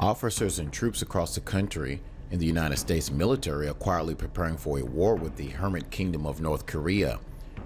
Officers and troops across the country in the United States military are quietly preparing for a war with the hermit kingdom of North Korea.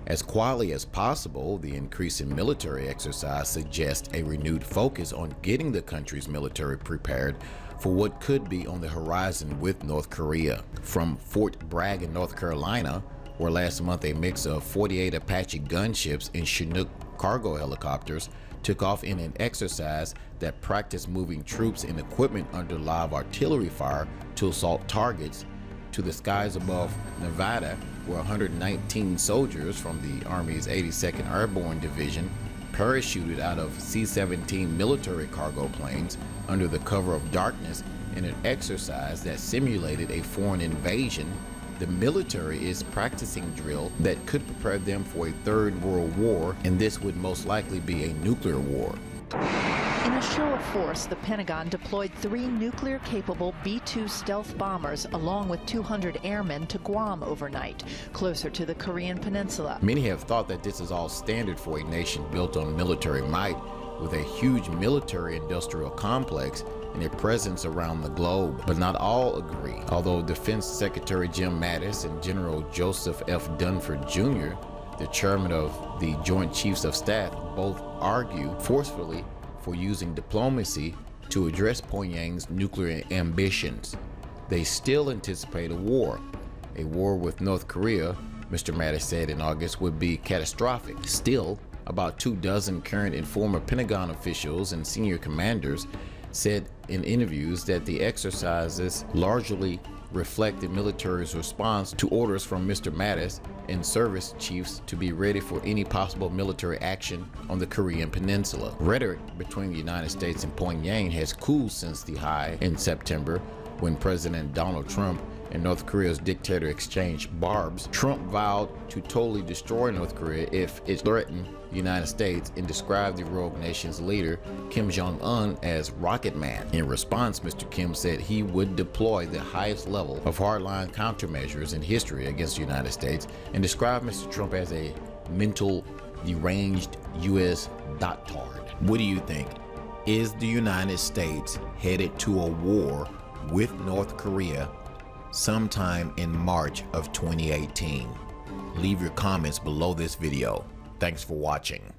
As quietly as possible, the increase in military exercise suggests a renewed focus on getting the country's military prepared for what could be on the horizon with North Korea. From Fort Bragg in North Carolina, where last month a mix of 48 Apache gunships and Chinook cargo helicopters took off in an exercise that practiced moving troops and equipment under live artillery fire to assault targets, to the skies above Nevada, where 119 soldiers from the Army's 82nd Airborne Division parachuted out of C-17 military cargo planes under the cover of darkness in an exercise that simulated a foreign invasion. The military is practicing drill that could prepare them for a third world war, and this would most likely be a nuclear war. In a show of force, the Pentagon deployed 3 nuclear-capable B-2 stealth bombers along with 200 airmen to Guam overnight, closer to the Korean peninsula. Many have thought that this is all standard for a nation built on military might, with a huge military-industrial complex and a presence around the globe. But not all agree. Although Defense Secretary Jim Mattis and General Joseph F. Dunford Jr., the chairman of the Joint Chiefs of Staff, both argue forcefully for using diplomacy to address Pyongyang's nuclear ambitions. They still anticipate a war. A war with North Korea, Mr. Mattis said in August, would be catastrophic. Still, about 24 current and former Pentagon officials and senior commanders said in interviews that the exercises largely reflect the military's response to orders from Mr. Mattis and service chiefs to be ready for any possible military action on the Korean peninsula. Rhetoric between the United States and Pyongyang has cooled since the high in September, when President Donald Trump and North Korea's dictator exchanged barbs. Trump vowed to totally destroy North Korea if it threatened the United States and described the rogue nation's leader, Kim Jong-un, as Rocket Man. In response, Mr. Kim said he would deploy the highest level of hardline countermeasures in history against the United States and described Mr. Trump as a mental, deranged U.S. dotard. What do you think? Is the United States headed to a war with North Korea sometime in March of 2018? Leave your comments below this video. Thanks for watching.